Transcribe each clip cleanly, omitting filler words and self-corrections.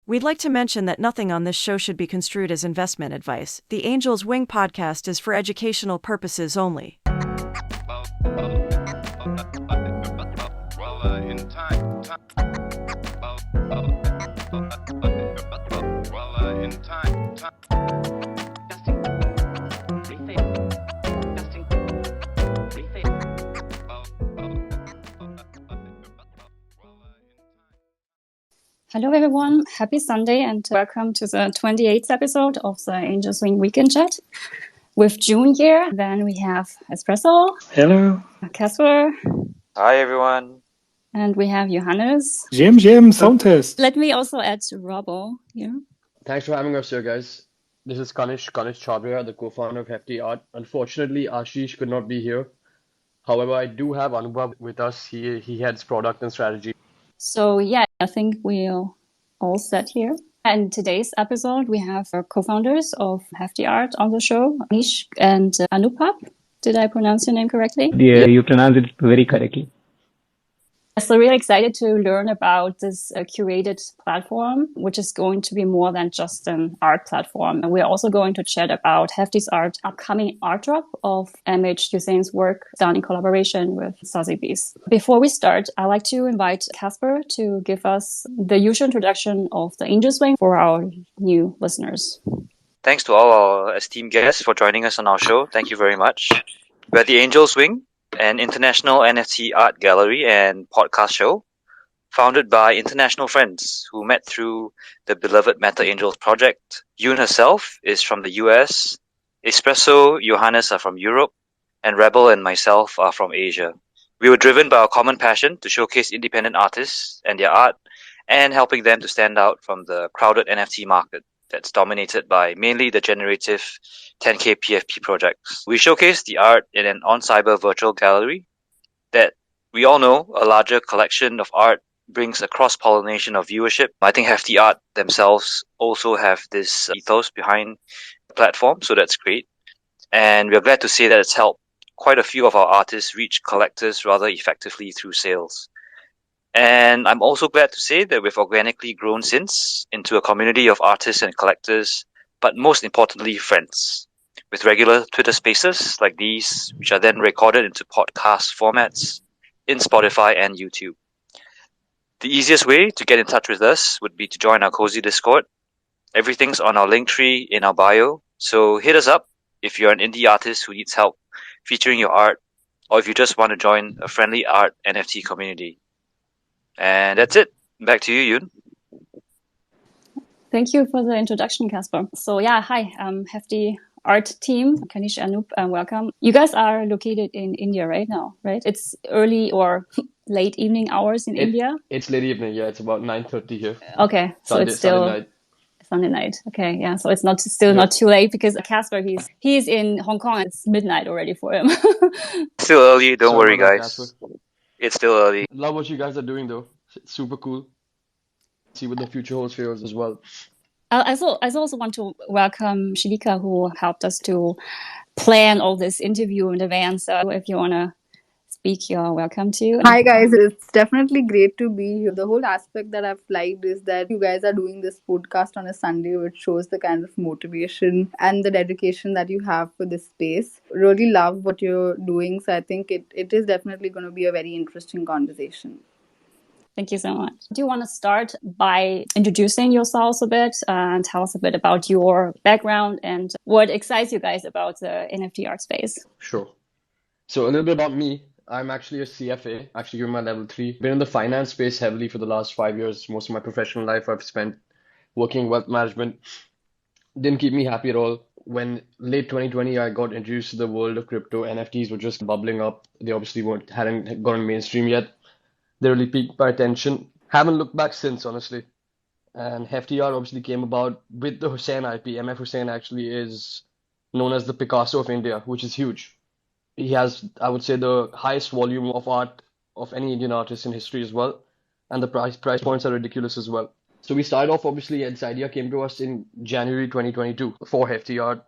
We'd like to mention that nothing on this show should be construed as investment advice. The Angel's Wing podcast is for educational purposes only. Hello everyone, happy Sunday and welcome to the 28th episode of the Angel's Wing Weekend Chat. With June here, then we have Espresso. Hello. Casper. Hi everyone. And we have Johannes. Jim, sound test. Let me also add Robbo here. Thanks for having us here, guys. This is Kanish Chhabria, the co-founder of Hefty Art. Unfortunately, Ashish could not be here. However, I do have Anubhav with us. He heads product and strategy. So yeah, I think we're all set here. And today's episode, we have our co-founders of Hefty Art on the show, Anish and Anubhav. Did I pronounce your name correctly? Yeah, you pronounced it very correctly. So really excited to learn about this curated platform, which is going to be more than just an art platform. And we're also going to chat about Hefty's Art upcoming art drop of MH Hussein's work done in collaboration with Sotheby. Before we start, I'd like to invite Casper to give us the usual introduction of the Angel's Wing for our new listeners. Thanks to all our esteemed guests for joining us on our show. Thank you very much. We're the Angel's Wing, an international NFT art gallery and podcast show founded by international friends who met through the beloved Meta Angels project. Yoon herself is from the US, Espresso, Johannes are from Europe, and Rebel and myself are from Asia. We were driven by our common passion to showcase independent artists and their art and helping them to stand out from the crowded NFT market that's dominated by mainly the generative 10K PFP projects. We showcase the art in an on-cyber virtual gallery that we all know a larger collection of art brings a cross-pollination of viewership. I think Hefty Art themselves also have this ethos behind the platform, so that's great. And we're glad to say that it's helped quite a few of our artists reach collectors rather effectively through sales. And I'm also glad to say that we've organically grown since into a community of artists and collectors, but most importantly, friends, with regular Twitter spaces like these, which are then recorded into podcast formats in Spotify and YouTube. The easiest way to get in touch with us would be to join our cozy Discord. Everything's on our link tree in our bio, so hit us up if you're an indie artist who needs help featuring your art, or if you just want to join a friendly art NFT community. And that's it. Back to you, Yoon. Thank you for the introduction, Casper. So yeah, hi, Hefty Art team, Kanish and Anup, welcome. You guys are located in India right now, right? It's early or late evening hours in India? It's late evening, yeah. It's about 9:30 here. Okay, so it's still Sunday night. Okay, yeah. So it's not too late because Casper, he's in Hong Kong. It's midnight already for him. Still early. Don't worry, guys. It's still early. Love what you guys are doing, though. It's super cool. See what the future holds for us as well. I also want to welcome Shilika, who helped us to plan all this interview in advance. So if you want to speak, you're welcome to. Hi guys, it's definitely great to be here. The whole aspect that I've liked is that you guys are doing this podcast on a Sunday, which shows the kind of motivation and the dedication that you have for this space. Really love what you're doing. So I think it is definitely going to be a very interesting conversation. Thank you so much. Do you want to start by introducing yourselves a bit and tell us a bit about your background and what excites you guys about the NFT art space? Sure. So a little bit about me. I'm actually a CFA, actually doing my level 3. Been in the finance space heavily for the last 5 years. Most of my professional life I've spent working in wealth management. Didn't keep me happy at all. When late 2020, I got introduced to the world of crypto. NFTs were just bubbling up. They obviously hadn't gone mainstream yet. They really piqued my attention. Haven't looked back since, honestly. And Hefty Art obviously came about with the Hussein IP. MF Hussein actually is known as the Picasso of India, which is huge. He has, I would say, the highest volume of art of any Indian artist in history as well. And the price points are ridiculous as well. So we started off, obviously, and this idea came to us in January 2022 for Hefty Art.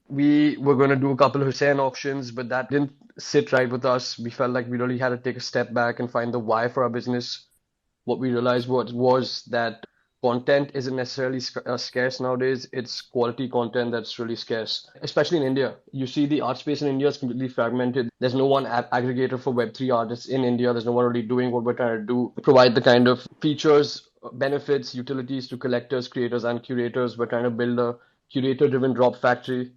We were going to do a couple of Hussein auctions, but that didn't sit right with us. We felt like we really had to take a step back and find the why for our business. What we realized was that content isn't necessarily scarce nowadays. It's quality content that's really scarce, especially in India. You see the art space in India is completely fragmented. There's no one aggregator for Web3 artists in India. There's no one really doing what we're trying to do, provide the kind of features, benefits, utilities to collectors, creators, and curators. We're trying to build a curator-driven drop factory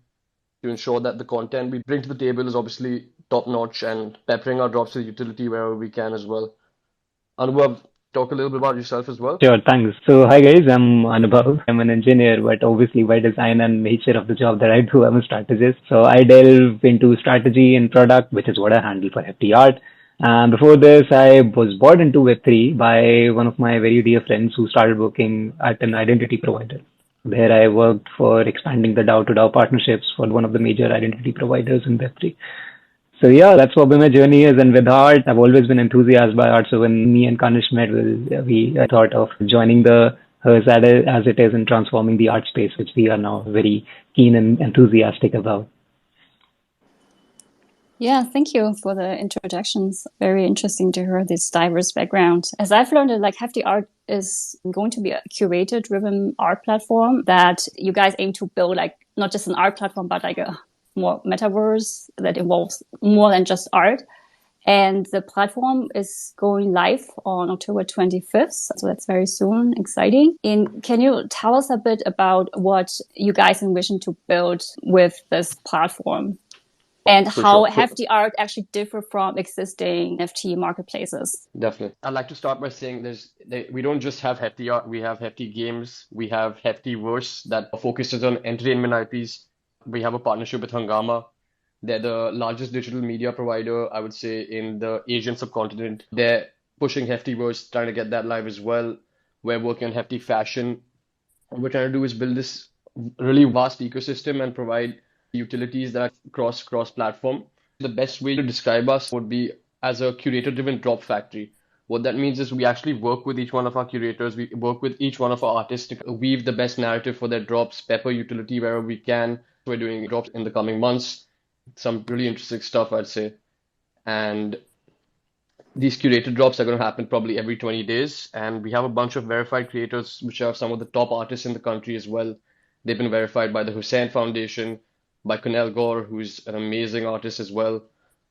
to ensure that the content we bring to the table is obviously top notch and peppering our drops with utility wherever we can as well. Anubhav, talk a little bit about yourself as well. Sure, thanks. So, hi guys, I'm Anubhav. I'm an engineer, but obviously by design and nature of the job that I do, I'm a strategist. So I delve into strategy and product, which is what I handle for Hefty Art. And before this, I was brought into Web3 by one of my very dear friends who started working at an identity provider. There I worked for expanding the DAO to DAO partnerships for one of the major identity providers in Web3. So yeah, that's what my journey is. And with art, I've always been enthusiastic by art. So when me and Kanish met, we thought of joining the hers as it is and transforming the art space, which we are now very keen and enthusiastic about. Yeah, thank you for the introductions. Very interesting to hear this diverse background. As I've learned, like Hefty Art is going to be a curator-driven art platform that you guys aim to build, like not just an art platform, but like a more metaverse that involves more than just art. And the platform is going live on October 25th. So that's very soon. Exciting. And can you tell us a bit about what you guys envision to build with this platform? And how Hefty Art actually differ from existing NFT marketplaces? Definitely. I'd like to start by saying we don't just have Hefty Art, we have Hefty Games, we have Hefty Verse that focuses on entertainment IPs. We have a partnership with Hungama. They're the largest digital media provider, I would say, in the Asian subcontinent. They're pushing Hefty Verse, trying to get that live as well. We're working on Hefty Fashion. What we're trying to do is build this really vast ecosystem and provide utilities that are cross-platform. The best way to describe us would be as a curator-driven drop factory. What that means is we actually work with each one of our curators. We work with each one of our artists to weave the best narrative for their drops, pepper utility wherever we can. We're doing drops in the coming months. Some really interesting stuff, I'd say. And these curated drops are going to happen probably every 20 days. And we have a bunch of verified creators, which are some of the top artists in the country as well. They've been verified by the Hussein Foundation, by Kunal Gaur, who's an amazing artist as well.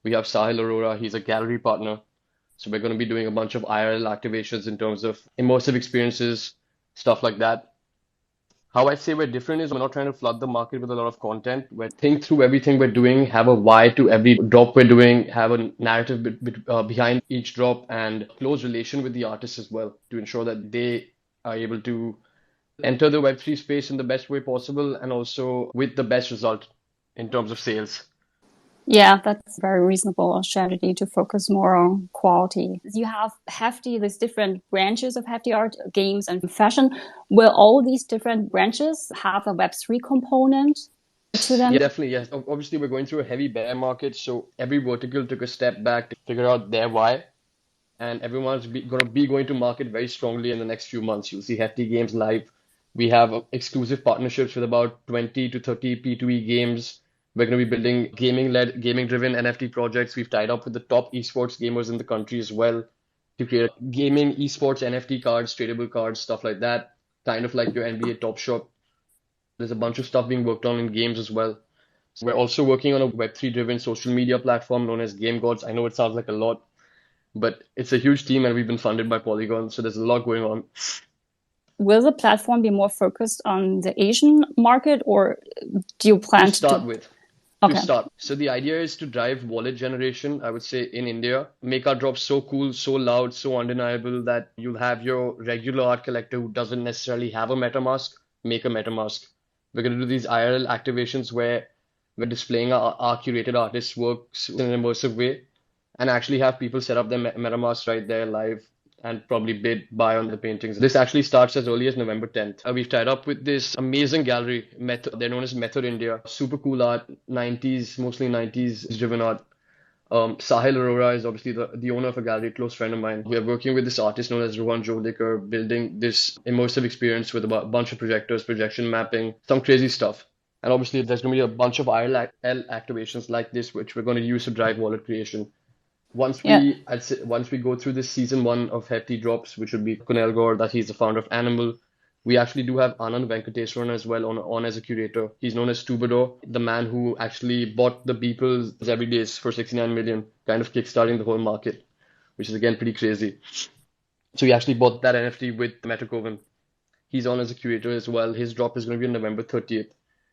We have Sahil Arora, he's a gallery partner. So we're going to be doing a bunch of IRL activations in terms of immersive experiences, stuff like that. How I say we're different is we're not trying to flood the market with a lot of content. We think through everything we're doing, have a why to every drop we're doing, have a narrative behind each drop, and close relation with the artists as well to ensure that they are able to enter the Web3 space in the best way possible and also with the best result in terms of sales. Yeah, that's a very reasonable strategy to focus more on quality. You have Hefty, these different branches of Hefty Art, games and fashion. Will all these different branches have a Web3 component to them? Yeah, definitely, yes. Obviously, we're going through a heavy bear market, so every vertical took a step back to figure out their why. And everyone's going to market very strongly in the next few months. You'll see Hefty Games live. We have exclusive partnerships with about 20 to 30 P2E games. We're going to be building gaming-driven NFT projects. We've tied up with the top esports gamers in the country as well to create gaming, esports, NFT cards, tradable cards, stuff like that. Kind of like your NBA Top Shot. There's a bunch of stuff being worked on in games as well. So we're also working on a Web3-driven social media platform known as Game Gods. I know it sounds like a lot, but it's a huge team and we've been funded by Polygon. So there's a lot going on. Will the platform be more focused on the Asian market, or do you plan to start with? To start. So the idea is to drive wallet generation, I would say, in India. Make our drops so cool, so loud, so undeniable that you'll have your regular art collector who doesn't necessarily have a MetaMask, make a MetaMask. We're going to do these IRL activations where we're displaying our curated artists' works in an immersive way and actually have people set up their MetaMask right there live and probably buy on the paintings. This actually starts as early as November 10th. We've tied up with this amazing gallery, Method. They're known as Method India. Super cool art, 90s, mostly 90s driven art. Sahil Arora is obviously the owner of a gallery, close friend of mine. We are working with this artist known as Rohan Jodekar, building this immersive experience with a bunch of projectors, projection mapping, some crazy stuff. And obviously there's going to be a bunch of IRL activations like this, which we're going to use to drive wallet creation. Once we go through this season 1 of Hefty Drops, which would be Kunal Gaur, that he's the founder of Animal, We actually do have Anand Venkateswaran as well on as a curator. He's known as Tubedo, the man who actually bought the Beeple's Every Days for 69 million, kind of kickstarting the whole market, which is again pretty crazy. So he actually bought that NFT with Metacoven. He's on as a curator as well. His drop is going to be on November 30th.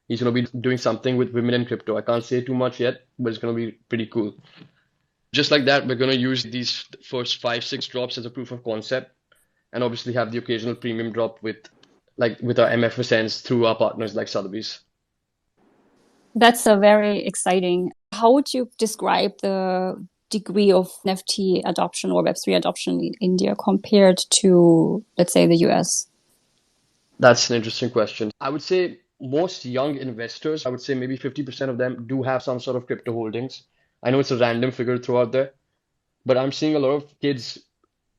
He's going to be doing something with women in crypto. I can't say too much yet, but it's going to be pretty cool. Just like that, we're going to use these first 5, 6 drops as a proof of concept, and obviously have the occasional premium drop with our MFSNs through our partners like Sotheby's. That's a very exciting. How would you describe the degree of NFT adoption or Web3 adoption in India compared to, let's say, the US? That's an interesting question. I would say most young investors, I would say maybe 50% of them do have some sort of crypto holdings. I know it's a random figure to throw out there, but I'm seeing a lot of kids,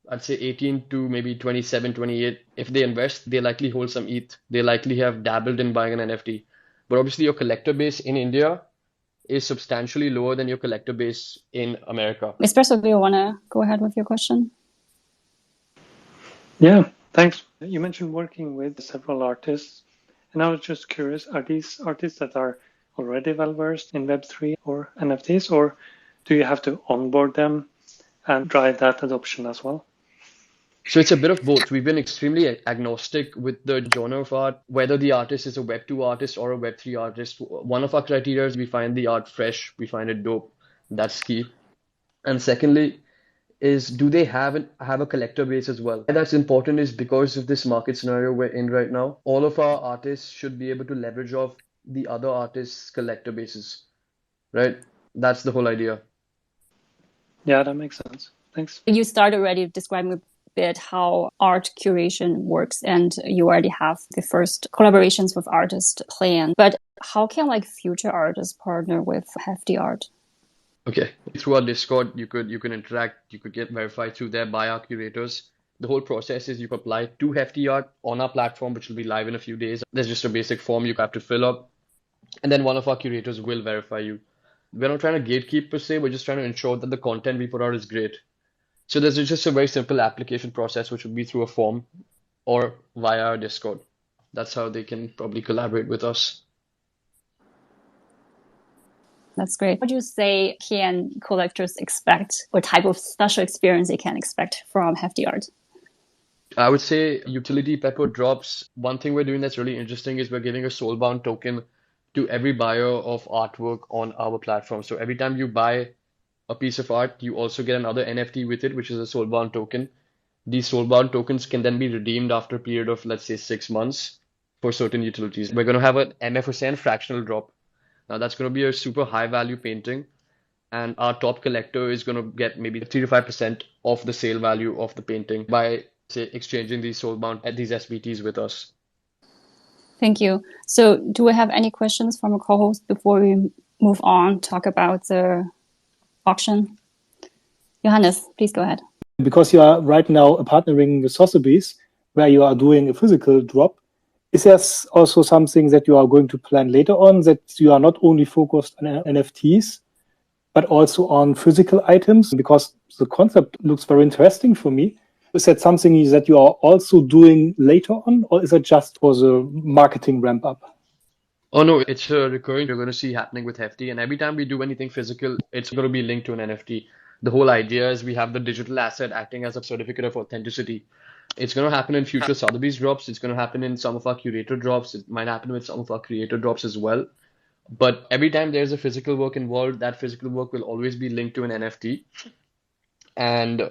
I'd say 18 to maybe 27, 28. If they invest, they likely hold some ETH. They likely have dabbled in buying an NFT. But obviously, your collector base in India is substantially lower than your collector base in America. Espresso, do you want to go ahead with your question? Yeah, thanks. You mentioned working with several artists, and I was just curious, are these artists that are already well versed in Web3 or NFTs, or do you have to onboard them and drive that adoption as well? So it's a bit of both. We've been extremely agnostic with the genre of art, whether the artist is a Web2 artist or a Web3 artist. One of our criteria is we find the art fresh, we find it dope. That's key. And secondly, is do they have a collector base as well? And that's important is because of this market scenario we're in right now. All of our artists should be able to leverage off the other artists' collector bases, right? That's the whole idea. Yeah, that makes sense. Thanks. You started already describing a bit how art curation works, and you already have the first collaborations with artists planned. But how can future artists partner with Hefty Art? Okay, through our Discord, you can interact, you could get verified through there by our curators. The whole process is you apply to Hefty Art on our platform, which will be live in a few days. There's just a basic form you have to fill up, and then one of our curators will verify you. We're not trying to gatekeep per se, we're just trying to ensure that the content we put out is great. So there's just a very simple application process, which would be through a form or via our Discord. That's how they can probably collaborate with us. That's great. What do you say can collectors expect? What type of special experience they can expect from Hefty Art? I would say utility pepper drops. One thing we're doing that's really interesting is we're giving a soulbound token to every buyer of artwork on our platform. So every time you buy a piece of art, you also get another NFT with it, which is a soulbound token. These soulbound tokens can then be redeemed after a period of, let's say, 6 months for certain utilities. We're going to have an MFSN fractional drop. Now that's going to be a super high value painting, and our top collector is going to get maybe 3 to 5% of the sale value of the painting by, say, exchanging these soulbound at these SBTs with us. Thank you. So do we have any questions from a co-host before we move on, talk about the auction? Johannes, please go ahead. Because you are right now partnering with Sotheby's, where you are doing a physical drop, is there also something that you are going to plan later on, that you are not only focused on NFTs, but also on physical items? Because the concept looks very interesting for me. Is that something that you are also doing later on, or is it just for the marketing ramp up? Oh no, it's a recurring you're going to see happening with Hefty, and every time we do anything physical, it's going to be linked to an NFT. The whole idea is we have the digital asset acting as a certificate of authenticity. It's going to happen in future Sotheby's drops. It's going to happen in some of our curator drops. It might happen with some of our creator drops as well. But every time there's a physical work involved, that physical work will always be linked to an NFT. And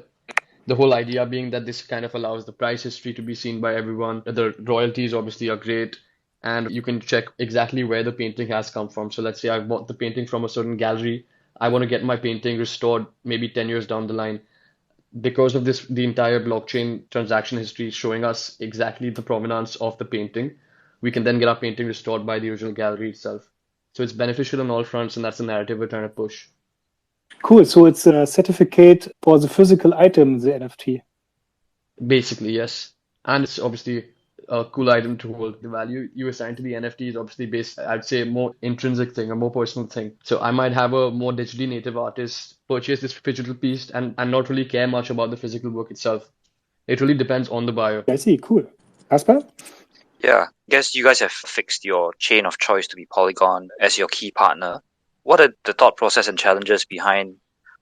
the whole idea being that this kind of allows the price history to be seen by everyone. The royalties obviously are great, and you can check exactly where the painting has come from. So let's say I bought the painting from a certain gallery. I want to get my painting restored maybe 10 years down the line. Because of this, the entire blockchain transaction history is showing us exactly the provenance of the painting. We can then get our painting restored by the original gallery itself. So it's beneficial on all fronts, and that's the narrative we're trying to push. Cool. So it's a certificate for the physical item, the NFT. Basically, yes. And it's obviously a cool item to hold. The value you assign to the NFT is obviously based, I'd say, a more intrinsic thing, a more personal thing. So I might have a more digitally native artist purchase this Phygital piece and not really care much about the physical work itself. It really depends on the buyer. I see. Cool. Asper? Yeah, guess you guys have fixed your chain of choice to be Polygon as your key partner. What are the thought process and challenges behind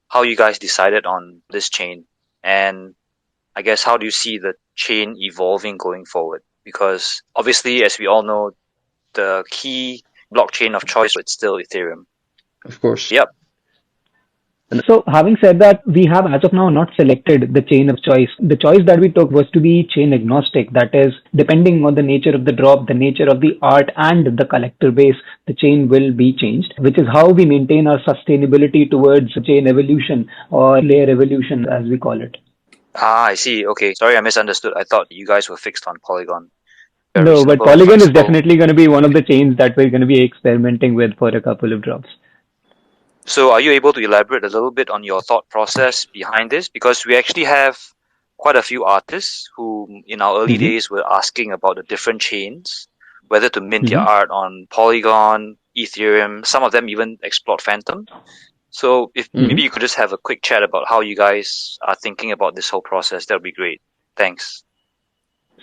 how you guys decided on this chain? And I guess how do you see the chain evolving going forward? Because obviously, as we all know, the key blockchain of choice is still Ethereum. Of course. Yep. So having said that, we have as of now not selected the chain of choice. The choice that we took was to be chain agnostic. That is, depending on the nature of the drop, the nature of the art and the collector base, the chain will be changed, which is how we maintain our sustainability towards chain evolution or layer evolution, as we call it. Ah, I see. Okay. Sorry, I misunderstood. I thought you guys were fixed on Polygon. Very No, but simple, Polygon is flexible. definitely going to be one of the chains that we're going to be experimenting with for a couple of drops. So are you able to elaborate a little bit on your thought process behind this? Because we actually have quite a few artists who in our early days were asking about the different chains, whether to mint their art on Polygon, Ethereum, some of them even explored Phantom. So if maybe you could just have a quick chat about how you guys are thinking about this whole process, that would be great. Thanks.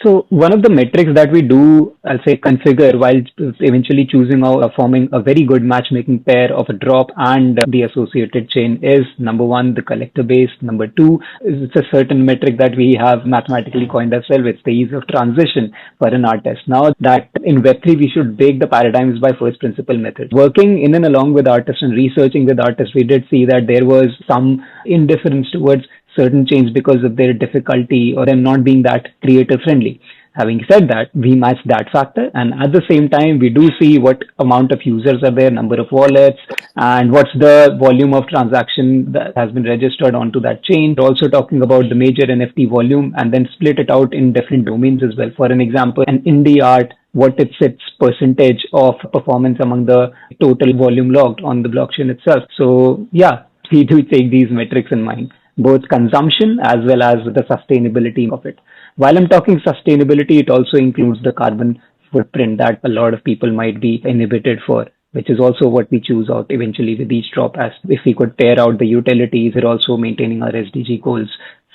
So one of the metrics that we do, I'll say, configure while eventually choosing or forming a very good matchmaking pair of a drop and the associated chain is number one, the collector base. Number two, it's a certain metric that we have mathematically coined ourselves. It's the ease of transition for an artist. Now that in Web3, we should break the paradigms by first principle method. Working in and along with artists and researching with artists, we did see that there was some indifference towards certain chains because of their difficulty or them not being that creator friendly. Having said that, we match that factor, and at the same time, we do see what amount of users are there, number of wallets, and what's the volume of transaction that has been registered onto that chain. We're also talking about the major NFT volume and then split it out in different domains as well. For an example, an indie art, what is its percentage of performance among the total volume logged on the blockchain itself. So yeah, we do take these metrics in mind, both consumption as well as the sustainability of it. While I'm talking sustainability, it also includes the carbon footprint that a lot of people might be inhibited for, which is also what we choose out eventually with each drop. As if we could pair out the utilities, we're also maintaining our SDG goals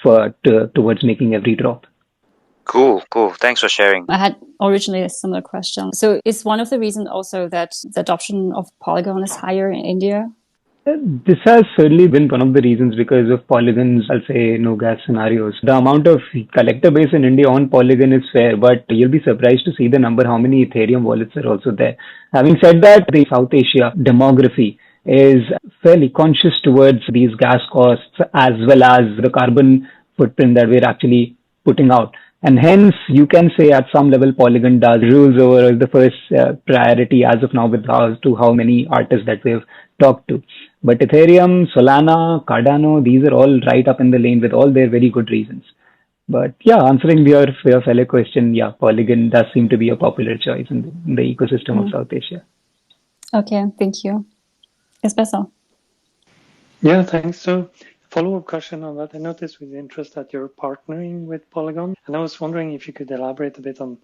towards making every drop. Cool. Thanks for sharing. I had originally a similar question. So is one of the reasons also that the adoption of Polygon is higher in India? This has certainly been one of the reasons because of Polygon's, I'll say, no gas scenarios. The amount of collector base in India on Polygon is fair, but you'll be surprised to see the number, how many Ethereum wallets are also there. Having said that, the South Asia demography is fairly conscious towards these gas costs as well as the carbon footprint that we're actually putting out. And hence, you can say at some level, Polygon does rules over the first priority as of now with how many artists that we've talked to. But Ethereum, Solana, Cardano, these are all right up in the lane with all their very good reasons. But yeah, answering your fellow question, yeah, Polygon does seem to be a popular choice in the ecosystem of South Asia. Okay, thank you. Espresso. Yeah, thanks. So follow-up question on that. I noticed with interest that you're partnering with Polygon, and I was wondering if you could elaborate a bit on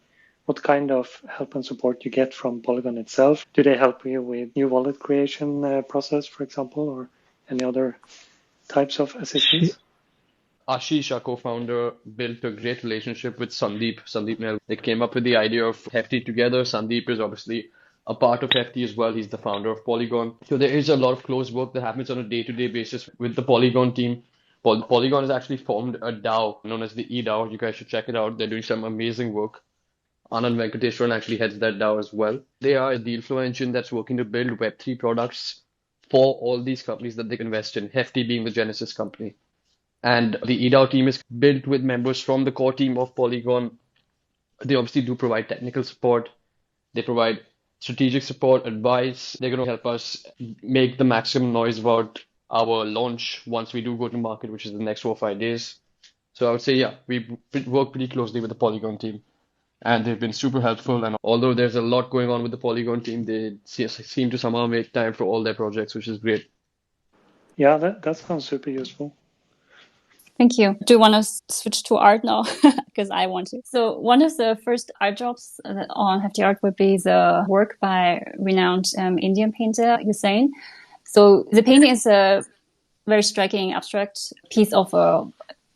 what kind of help and support you get from Polygon itself. Do they help you with new wallet creation process, for example, or any other types of assistance? Ashish, our co-founder, built a great relationship with Sandeep Nel. They came up with the idea of Hefty together. Sandeep is obviously a part of Hefty as well. He's the founder of Polygon. So there is a lot of close work that happens on a day-to-day basis with the Polygon team. Polygon has actually formed a DAO known as the eDAO. You guys should check it out. They're doing some amazing work. Anand Venkateshwaran actually heads that DAO as well. They are the inflow engine that's working to build Web3 products for all these companies that they can invest in, Hefty being the Genesis company. And the eDAO team is built with members from the core team of Polygon. They obviously do provide technical support. They provide strategic support, advice. They're going to help us make the maximum noise about our launch once we do go to market, which is the next 4 or 5 days. So I would say, yeah, we work pretty closely with the Polygon team. And they've been super helpful. And although there's a lot going on with the Polygon team, they seem to somehow make time for all their projects, which is great. Yeah, that sounds super useful. Thank you. Do you want to switch to art now? Because I want to. So one of the first art jobs on Hefty Art would be the work by renowned Indian painter Hussein. So the painting is a very striking abstract piece of a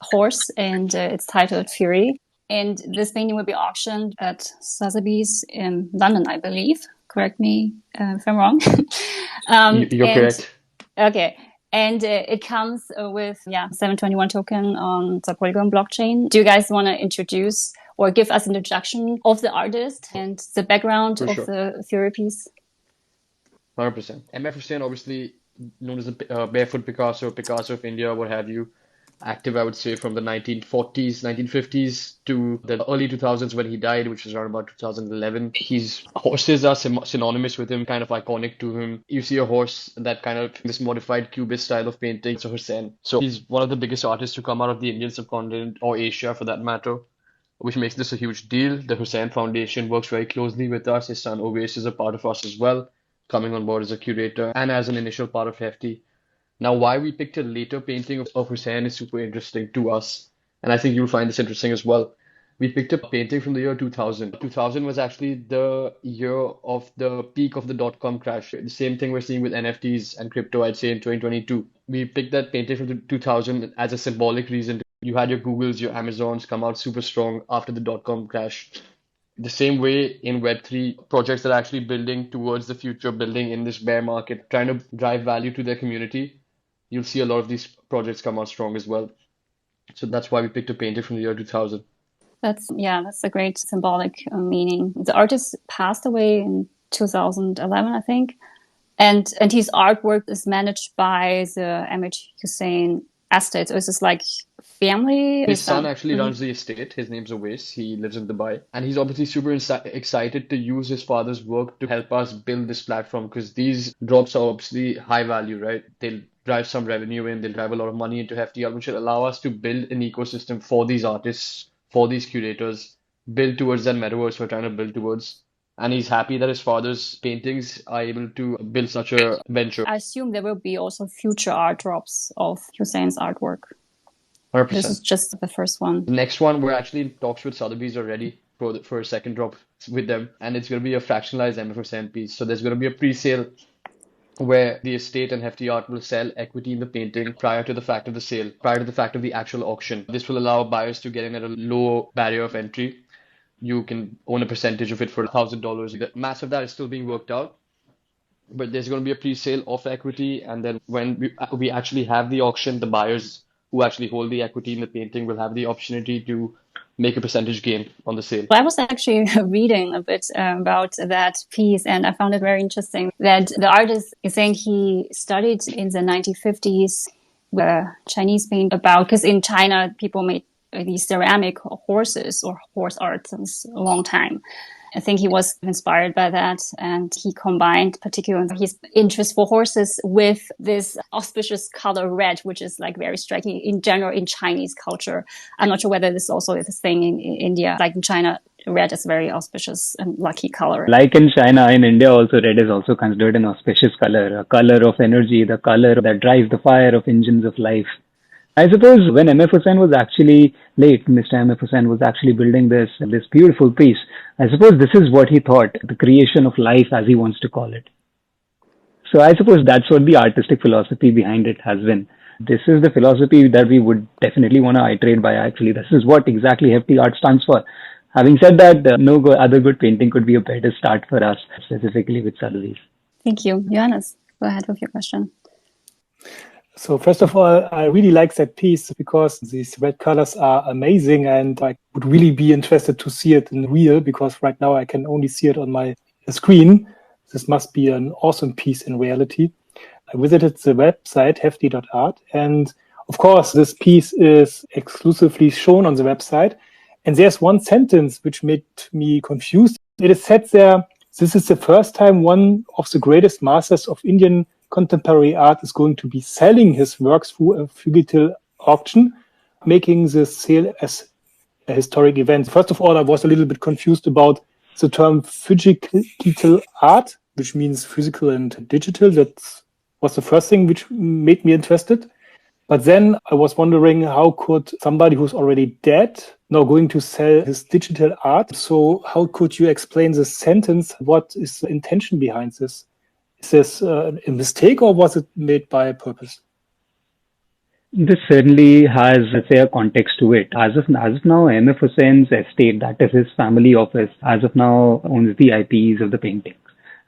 horse, and it's titled Fury. And this painting will be auctioned at Sotheby's in London, I believe. Correct me if I'm wrong. You're correct. Okay. And it comes with 721 token on the Polygon blockchain. Do you guys want to introduce or give us an introduction of the artist and the background For of sure. the Fury piece? 100%. MF Hussain, obviously known as the Barefoot Picasso, Picasso of India, what have you. Active, I would say, from the 1940s, 1950s to the early 2000s when he died, which was around about 2011. His horses are synonymous with him, kind of iconic to him. You see a horse, that kind of this modified cubist style of painting. So Hussain. So he's one of the biggest artists to come out of the Indian subcontinent or Asia for that matter, which makes this a huge deal. The Hussain Foundation works very closely with us. His son Owais is a part of us as well, coming on board as a curator and as an initial part of Hefty. Now, why we picked a later painting of Hussain is super interesting to us, and I think you'll find this interesting as well. We picked a painting from the year 2000. 2000 was actually the year of the peak of the dot-com crash. The same thing we're seeing with NFTs and crypto, I'd say, in 2022. We picked that painting from 2000 as a symbolic reason. You had your Googles, your Amazons come out super strong after the dot-com crash. The same way in Web3, projects that are actually building towards the future, building in this bear market, trying to drive value to their community. You'll see a lot of these projects come out strong as well. So that's why we picked a painting from the year 2000. That's a great symbolic meaning. The artist passed away in 2011, I think. And his artwork is managed by the MH Hussain estate. So it's just like family. His son actually runs the estate. His name's Owais. He lives in Dubai. And he's obviously super excited to use his father's work to help us build this platform, because these drops are obviously high value, right? They'll drive some revenue in, they'll drive a lot of money into Hefty Art, which will allow us to build an ecosystem for these artists, for these curators, build towards that metaverse we're trying to build towards. And he's happy that his father's paintings are able to build such a venture. I assume there will be also future art drops of Hussein's artwork. 100%. This is just the first one. The next one, we're actually in talks with Sotheby's already for a second drop with them. And it's going to be a fractionalized MF Hussain piece. So there's going to be a pre-sale where the estate and Hefty Art will sell equity in the painting prior to the fact of the sale, prior to the fact of the actual auction. This will allow buyers to get in at a low barrier of entry. You can own a percentage of it for $1,000. The math of that is still being worked out. But there's going to be a pre-sale of equity. And then when we actually have the auction, the buyers who actually hold the equity in the painting will have the opportunity to make a percentage gain on the sale. I was actually reading a bit about that piece, and I found it very interesting that the artist is saying he studied in the 1950s Chinese paint about, because in China people made these ceramic horses or horse art since a long time. I think he was inspired by that, and he combined particularly his interest for horses with this auspicious color red, which is like very striking in general in Chinese culture. I'm not sure whether this also is a thing in India. Like in China, red is very auspicious and lucky color. Like in China, in India also, red is also considered an auspicious color, a color of energy, the color that drives the fire of engines of life. I suppose when MF Hussain was actually Mr. MF Hussain was actually building this beautiful piece, I suppose this is what he thought, the creation of life as he wants to call it. So I suppose that's what the artistic philosophy behind it has been. This is the philosophy that we would definitely want to iterate by actually. This is what exactly Hefty Art stands for. Having said that, no other good painting could be a better start for us, specifically with Sotheby's. Thank you. Johannes, go ahead with your question. So first of all, I really like that piece because these red colors are amazing, and I would really be interested to see it in real, because right now I can only see it on my screen. This must be an awesome piece in reality. I visited the website hefty.art, and of course this piece is exclusively shown on the website. And there's one sentence which made me confused. It is said there, this is the first time one of the greatest masters of Indian contemporary art is going to be selling his works through a Phygital auction, making the sale as a historic event. First of all, I was a little bit confused about the term Phygital art, which means physical and digital. That was the first thing which made me interested. But then I was wondering, how could somebody who's already dead now going to sell his digital art? So how could you explain this sentence? What is the intention behind this? Is this a mistake, or was it made by purpose? This certainly has, let's say, a context to it. As of now, MF Hussein's estate, that is his family office, as of now owns the IPs of the paintings.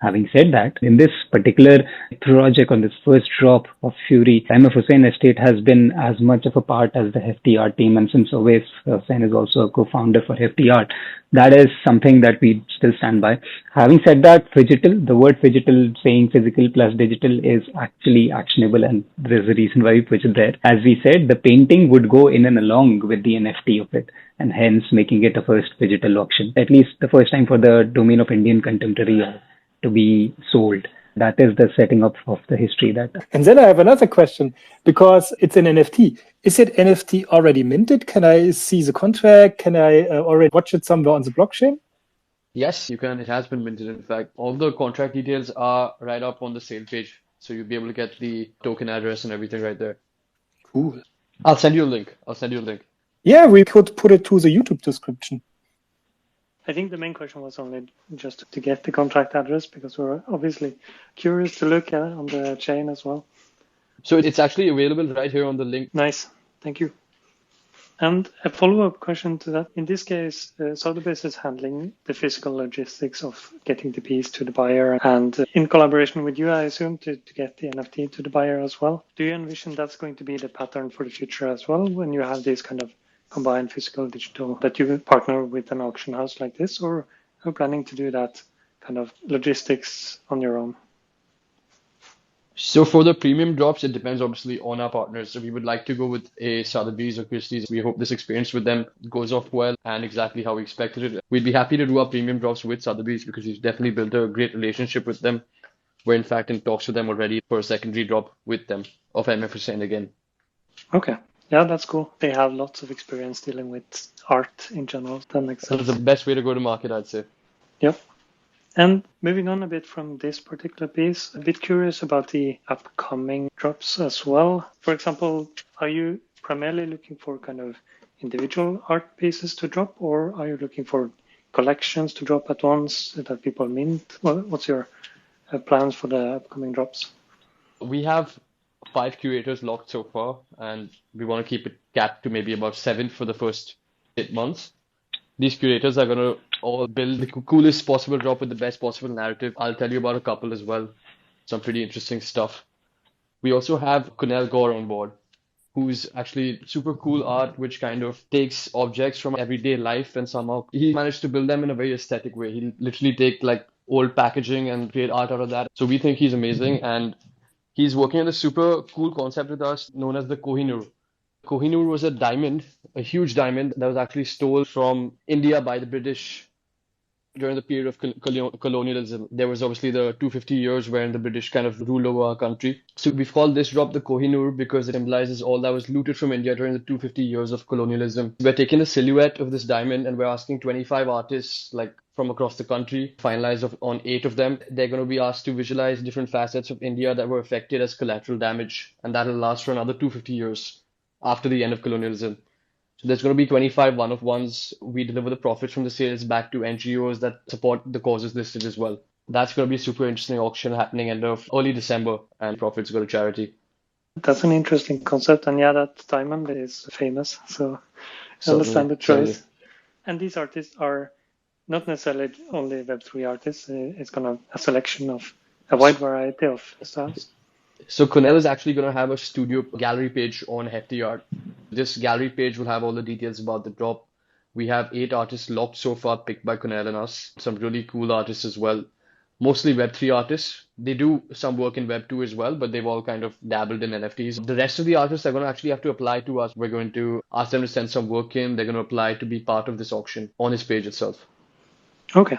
Having said that, in this particular project, on this first drop of Fury, MF Hussein estate has been as much of a part as the Hefty Art team, and since Owais Hussein is also a co-founder for Hefty Art, that is something that we still stand by. Having said that, Phygital, the word Phygital saying physical plus digital is actually actionable, and there's a reason why we put it there. As we said, the painting would go in and along with the NFT of it, and hence making it a first Phygital auction, at least the first time for the domain of Indian contemporary art to be sold. That is the setting up of the history that. And then I have another question, because it's an NFT. Is it NFT already minted? Can I see the contract? Can I already watch it somewhere on the blockchain? Yes, you can. It has been minted. In fact, all the contract details are right up on the sale page. So you'll be able to get the token address and everything right there. Cool. I'll send you a link. I'll send you a link. Yeah, we could put it to the YouTube description. I think the main question was only just to get the contract address, because we're obviously curious to look at it on the chain as well. So it's actually available right here on the link. Nice. Thank you. And a follow-up question to that. In this case, Sotheby is handling the physical logistics of getting the piece to the buyer, and in collaboration with you, I assume, to get the NFT to the buyer as well. Do you envision that's going to be the pattern for the future as well, when you have this kind of combined physical digital, that you partner with an auction house like this, or are you planning to do that kind of logistics on your own? So for the premium drops, it depends obviously on our partners. So we would like to go with a Sotheby's or Christie's. We hope this experience with them goes off well and exactly how we expected it. We'd be happy to do our premium drops with Sotheby's because we've definitely built a great relationship with them. We're in fact in talks with them already for a secondary drop with them of MF% again. Okay. Yeah, that's cool. They have lots of experience dealing with art in general. That makes sense. That's the best way to go to market, I'd say. Yep. And moving on a bit from this particular piece, a bit curious about the upcoming drops as well. For example, are you primarily looking for kind of individual art pieces to drop, or are you looking for collections to drop at once that people mint? Well, what's your plans for the upcoming drops? We have 5 curators locked so far, and we want to keep it capped to maybe about 7 for the first 8 months. These curators are going to all build the coolest possible drop with the best possible narrative. I'll tell you about a couple as well. Some pretty interesting stuff. We also have Kunal Gaur on board, who's actually super cool art, which kind of takes objects from everyday life and somehow he managed to build them in a very aesthetic way. He literally take like old packaging and create art out of that. So we think he's amazing, and he's working on a super cool concept with us known as the Kohinoor. Kohinoor was a diamond, a huge diamond that was actually stolen from India by the British during the period of colonialism. There was obviously the 250 years wherein the British kind of ruled over our country. So we've called this drop the Kohinoor because it symbolizes all that was looted from India during the 250 years of colonialism. We're taking a silhouette of this diamond and we're asking 25 artists like from across the country, finalized on 8 of them. They're going to be asked to visualize different facets of India that were affected as collateral damage, and that'll last for another 250 years after the end of colonialism. So there's going to be 25 one-of-ones. We deliver the profits from the sales back to NGOs that support the causes listed as well. That's going to be a super interesting auction happening end of early December, and profits go to charity. That's an interesting concept, and yeah, that diamond is famous, so I understand the choice. Certainly. And these artists are not necessarily only Web3 artists. It's going to have a selection of a wide variety of styles. So Kunal is actually going to have a studio gallery page on Hefty Art. This gallery page will have all the details about the drop. We have 8 artists locked so far, picked by Kunal and us. Some really cool artists as well. Mostly Web3 artists. They do some work in Web2 as well, but they've all kind of dabbled in NFTs. The rest of the artists are going to actually have to apply to us. We're going to ask them to send some work in. They're going to apply to be part of this auction on his page itself. Okay.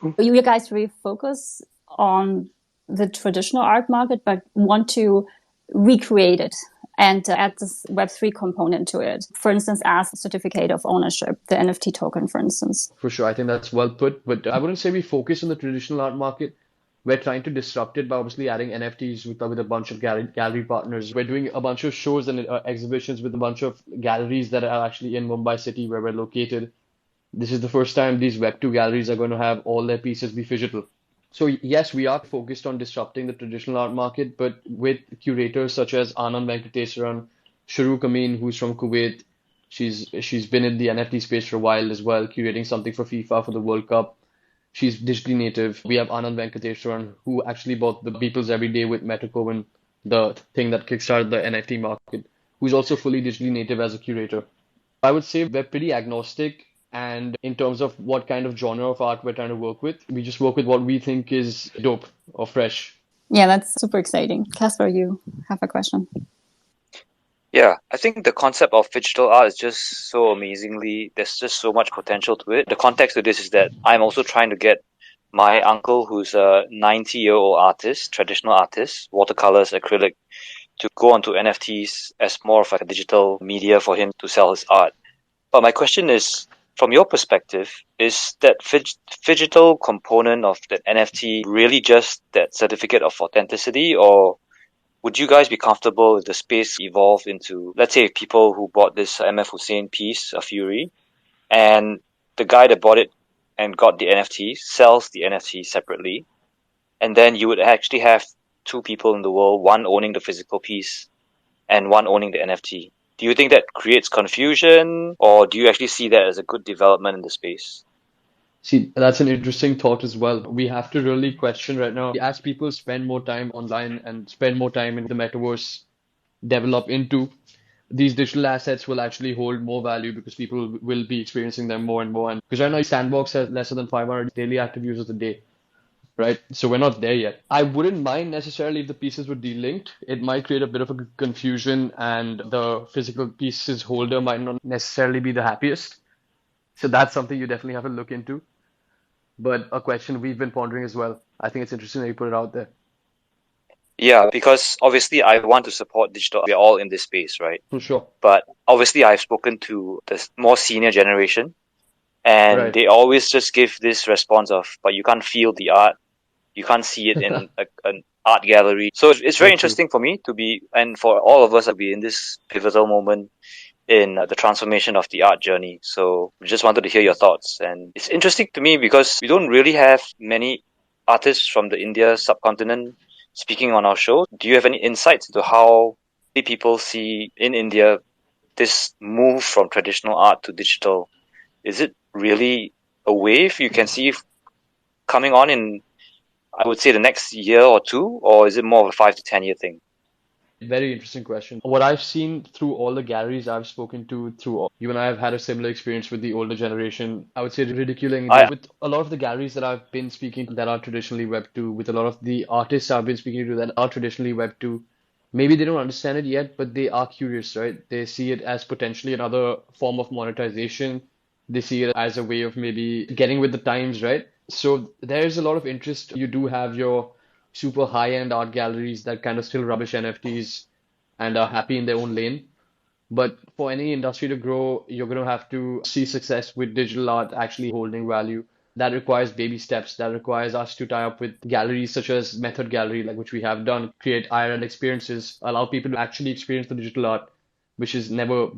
Cool. You guys really focus on the traditional art market, but want to recreate it and add this Web3 component to it. For instance, as a certificate of ownership, the NFT token, for instance. For sure. I think that's well put. But I wouldn't say we focus on the traditional art market. We're trying to disrupt it by obviously adding NFTs with a bunch of gallery partners. We're doing a bunch of shows and exhibitions with a bunch of galleries that are actually in Mumbai city where we're located. This is the first time these Web2 galleries are going to have all their pieces be phygital. So yes, we are focused on disrupting the traditional art market, but with curators such as Anand Venkateswaran, Sharuk Amin, who's from Kuwait. She's been in the NFT space for a while as well, curating something for FIFA for the World Cup. She's digitally native. We have Anand Venkateshwaran, who actually bought the Beeple's Everyday with Metacoin, the thing that kickstarted the NFT market, who's also fully digitally native as a curator. I would say we're pretty agnostic, and in terms of what kind of genre of art we're trying to work with, we just work with what we think is dope or fresh. Yeah, that's super exciting. Casper, you have a question. Yeah, I think the concept of Phygital art is just so amazingly, there's just so much potential to it. The context to this is that I'm also trying to get my uncle, who's a 90-year-old artist, traditional artist, watercolors, acrylic, to go onto NFTs as more of like a digital media for him to sell his art. But my question is, from your perspective, is that Phygital component of that NFT really just that certificate of authenticity, or would you guys be comfortable if the space evolved into, let's say, people who bought this MF Hussein piece, a Fury, and the guy that bought it and got the NFT sells the NFT separately, and then you would actually have two people in the world, one owning the physical piece and one owning the NFT. Do you think that creates confusion, or do you actually see that as a good development in the space? See, that's an interesting thought as well. We have to really question right now, as people spend more time online and spend more time in the metaverse, develop into these digital assets will actually hold more value because people will be experiencing them more and more. And because right now, Sandbox has lesser than 500 daily active users a day, right? So we're not there yet. I wouldn't mind necessarily if the pieces were delinked. It might create a bit of a confusion, and the physical pieces holder might not necessarily be the happiest. So that's something you definitely have to look into. But a question we've been pondering as well. I think it's interesting that you put it out there. Yeah, because obviously I want to support digital. We're all in this space, right? For sure. But obviously I've spoken to the more senior generation, and Right. they always just give this response of, but you can't feel the art. You can't see it in an art gallery. So it's very So true. interesting for me to be, and for all of us to be in this pivotal moment in the transformation of the art journey. So we just wanted to hear your thoughts. And it's interesting to me because we don't really have many artists from the India subcontinent speaking on our show. Do you have any insights into how people see in India this move from traditional art to digital? Is it really a wave you can see coming on in, I would say, the next year or two, or is it more of a 5 to 10 year thing? Very interesting question. What I've seen through all the galleries I've spoken to, you and I have had a similar experience with the older generation. I would say ridiculing with a lot of the galleries that I've been speaking to that are traditionally Web 2, with a lot of the artists I've been speaking to that are traditionally Web 2. Maybe they don't understand it yet, but they are curious, right? They see it as potentially another form of monetization. They see it as a way of maybe getting with the times, right? So there's a lot of interest. You do have your super high-end art galleries that kind of still rubbish NFTs and are happy in their own lane. But for any industry to grow, you're going to have to see success with digital art actually holding value. That requires baby steps. That requires us to tie up with galleries such as Method Gallery, like which we have done, create IRL experiences, allow people to actually experience the digital art, which has never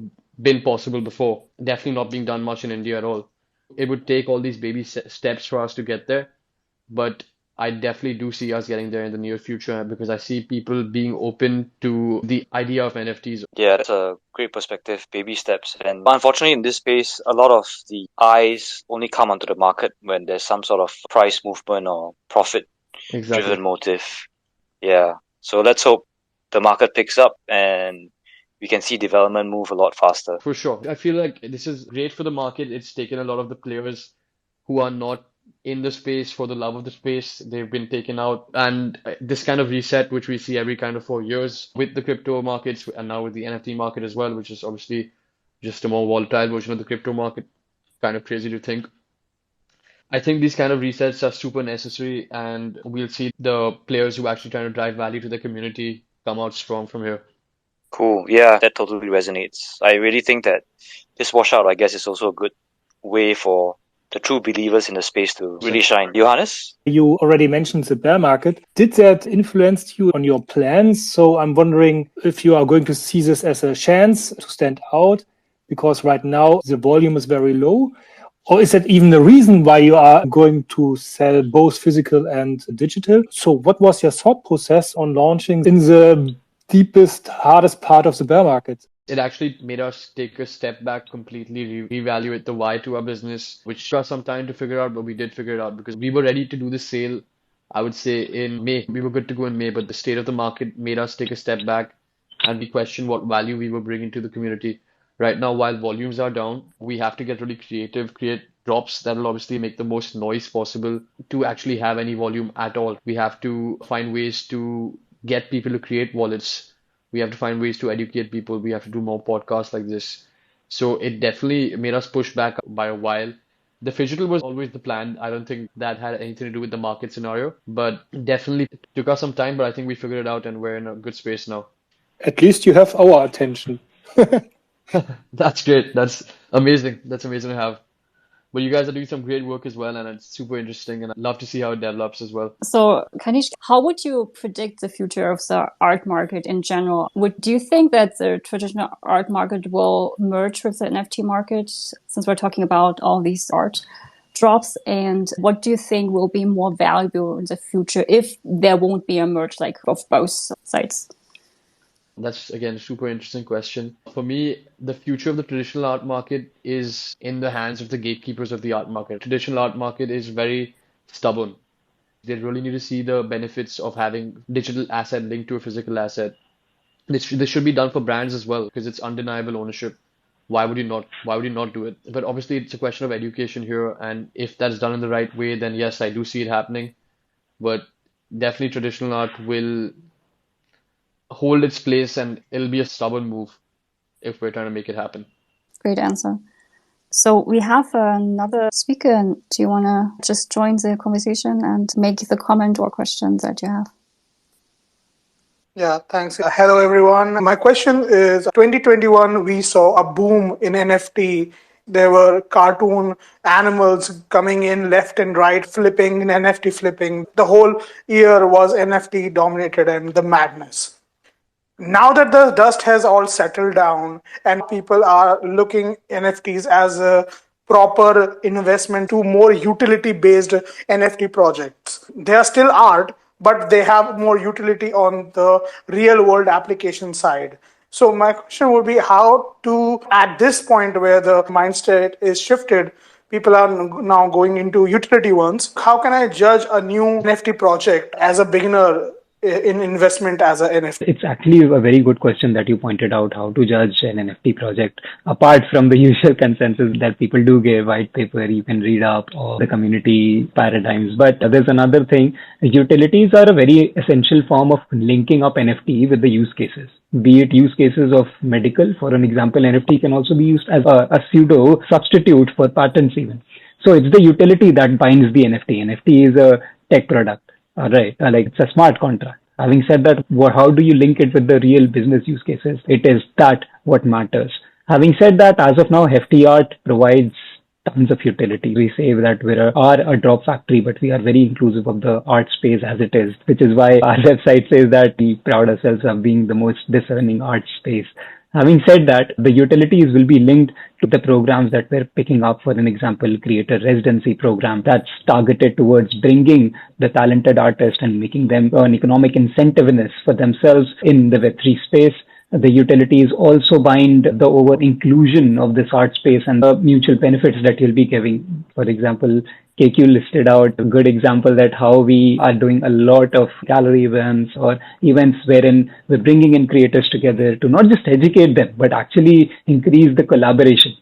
been possible before. Definitely not being done much in India at all. It would take all these baby steps for us to get there, but I definitely do see us getting there in the near future because I see people being open to the idea of NFTs. Yeah, that's a great perspective, baby steps. And unfortunately, in this space, a lot of the eyes only come onto the market when there's some sort of price movement or profit-driven motive. Yeah. So let's hope the market picks up and we can see development move a lot faster. For sure. I feel like this is great for the market. It's taken a lot of the players who are not in the space for the love of the space. They've been taken out. And this kind of reset, which we see every kind of 4 years with the crypto markets and now with the NFT market as well, which is obviously just a more volatile version of the crypto market. Kind of crazy to think. I think these kind of resets are super necessary, and we'll see the players who actually trying to drive value to the community come out strong from here. Cool. Yeah, that totally resonates. I really think that this washout, I guess, is also a good way for the true believers in the space to really shine. Johannes? You already mentioned the bear market. Did that influence you on your plans? So I'm wondering if you are going to see this as a chance to stand out, because right now the volume is very low. Or is that even the reason why you are going to sell both physical and digital? So what was your thought process on launching in the deepest, hardest part of the bear market? It actually made us take a step back, completely reevaluate the why to our business, which took us some time to figure out, but we did figure it out because we were ready to do the sale, I would say, in May. We were good to go in May, but the state of the market made us take a step back and we questioned what value we were bringing to the community. Right now, while volumes are down, we have to get really creative, create drops that will obviously make the most noise possible to actually have any volume at all. We have to find ways to get people to create wallets. We have to find ways to educate people. We have to do more podcasts like this. So it definitely made us push back by a while. The Phygital was always the plan. I don't think that had anything to do with the market scenario, but definitely took us some time, but I think we figured it out and we're in a good space now. At least you have our attention. That's great. That's amazing. That's amazing to have. But you guys are doing some great work as well, and it's super interesting, and I'd love to see how it develops as well. So, Kanish, how would you predict the future of the art market in general? Do you think that the traditional art market will merge with the NFT market, since we're talking about all these art drops? And what do you think will be more valuable in the future if there won't be a merge like of both sides? That's again a super interesting question. For me, the future of the traditional art market is in the hands of the gatekeepers of the art market. Traditional art market is very stubborn. They really need to see the benefits of having digital asset linked to a physical asset. This should be done for brands as well because it's undeniable ownership. Why would you not? Why would you not do it? But obviously, it's a question of education here, and if that's done in the right way, then yes, I do see it happening. But definitely, traditional art will hold its place and it'll be a stubborn move if we're trying to make it happen. Great answer. So we have another speaker. Do you want to just join the conversation and make the comment or question that you have? Yeah, thanks. Hello, everyone. My question is 2021, we saw a boom in NFT. There were cartoon animals coming in left and right, flipping, NFT flipping. The whole year was NFT dominated and the madness. Now that the dust has all settled down and people are looking NFTs as a proper investment to more utility based NFT projects. They are still art, but they have more utility on the real world application side. So my question would be how to, at this point where the mindset is shifted, people are now going into utility ones. How can I judge a new NFT project as a beginner in investment as an NFT? It's actually a very good question that you pointed out, how to judge an NFT project. Apart from the usual consensus that people do give, white paper, you can read up, or the community paradigms. But there's another thing. Utilities are a very essential form of linking up NFT with the use cases. Be it use cases of medical, for an example, NFT can also be used as a pseudo substitute for patents even. So it's the utility that binds the NFT. NFT is a tech product. Right, like it's a smart contract. Having said that, how do you link it with the real business use cases? It is that what matters. Having said that, as of now, Hefty Art provides tons of utility. We say that we are a drop factory, but we are very inclusive of the art space as it is, which is why our website says that we proud ourselves of being the most discerning art space. Having said that, the utilities will be linked to the programs that we're picking up. For an example, create a residency program that's targeted towards bringing the talented artist and making them an economic incentiveness for themselves in the Web3 space. The utilities also bind the over inclusion of this art space and the mutual benefits that you'll be giving. For example, KQ listed out a good example that how we are doing a lot of gallery events or events wherein we're bringing in creators together to not just educate them, but actually increase the collaboration.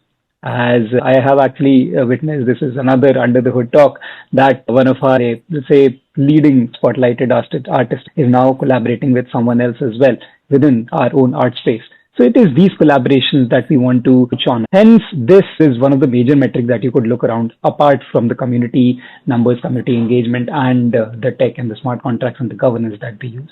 As I have actually witnessed, this is another under the hood talk that one of our, let's say, leading spotlighted artist is now collaborating with someone else as well within our own art space. So it is these collaborations that we want to touch on. Hence, this is one of the major metrics that you could look around apart from the community numbers, community engagement, and the tech and the smart contracts and the governance that we use.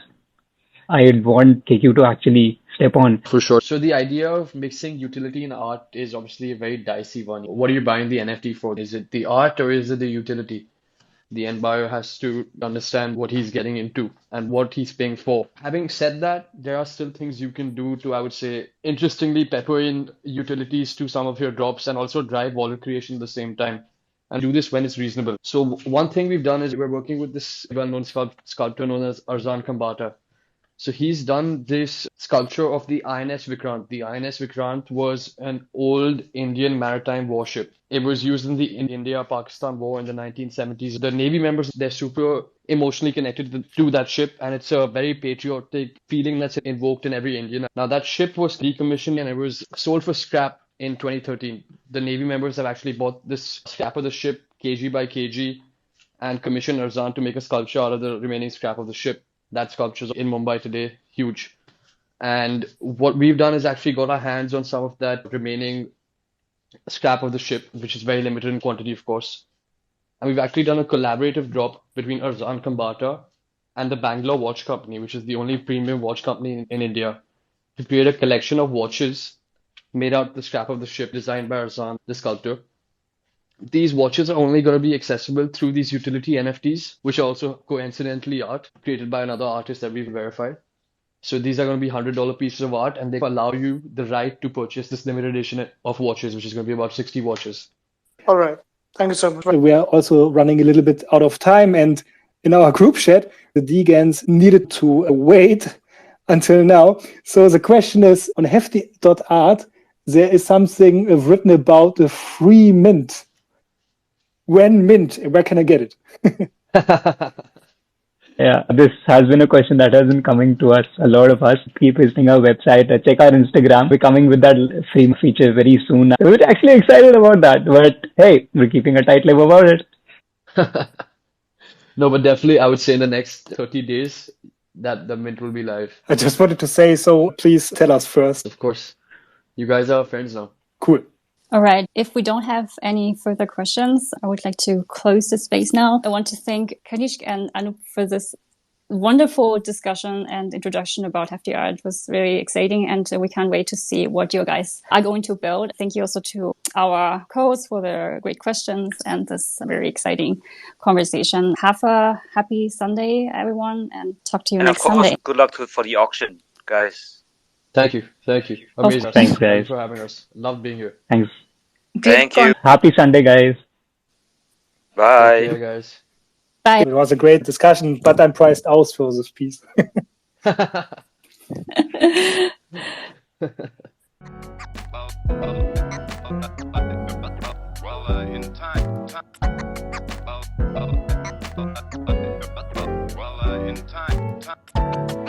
I'd want KQ to actually step on. For sure. So the idea of mixing utility and art is obviously a very dicey one. What are you buying the NFT for? Is it the art or is it the utility? The end buyer has to understand what he's getting into and what he's paying for. Having said that, there are still things you can do to, I would say, interestingly pepper in utilities to some of your drops and also drive wallet creation at the same time. And do this when it's reasonable. So one thing we've done is we're working with this well-known sculptor known as Arzan Kambata. So he's done this sculpture of the INS Vikrant. The INS Vikrant was an old Indian maritime warship. It was used in the India-Pakistan war in the 1970s. The Navy members, they're super emotionally connected to that ship, and it's a very patriotic feeling that's invoked in every Indian. Now, that ship was decommissioned and it was sold for scrap in 2013. The Navy members have actually bought this scrap of the ship, kg by kg, and commissioned Arzan to make a sculpture out of the remaining scrap of the ship. That sculpture's in Mumbai today, huge. And what we've done is actually got our hands on some of that remaining scrap of the ship, which is very limited in quantity, of course. And we've actually done a collaborative drop between Arzan Kambata and the Bangalore Watch Company, which is the only premium watch company in India, to create a collection of watches made out of the scrap of the ship designed by Arzan, the sculptor. These watches are only going to be accessible through these utility NFTs, which are also coincidentally art created by another artist that we've verified. So these are going to be $100 pieces of art, and they allow you the right to purchase this limited edition of watches, which is going to be about 60 watches. All right. Thank you so much. We are also running a little bit out of time, and in our group chat, the Degans needed to wait until now. So the question is, on Hefty.art, there is something written about the free mint. When mint? Where can I get it? Yeah, this has been a question that has been coming to us, a lot of us. Keep visiting our website, check our Instagram. We're coming with that free feature very soon. We're actually excited about that, but hey, we're keeping a tight lip about it. No, but definitely, I would say in the next 30 days that the mint will be live. I just wanted to say, so please tell us first. Of course. You guys are friends now. Cool. All right. If we don't have any further questions, I would like to close the space now. I want to thank Kanishk and Anup for this wonderful discussion and introduction about Hefty Art. It was very exciting, and we can't wait to see what you guys are going to build. Thank you also to our co-hosts for their great questions and this very exciting conversation. Have a happy Sunday, everyone, and talk to you And of next course, Sunday. good luck for the auction, guys. Thank you. Amazing. Thanks, guys. Thanks for having us. Love being here. Thanks. Thank you. Happy Sunday, guys. Bye. Take care, guys. Bye. It was a great discussion, but I'm priced out for this piece. In time.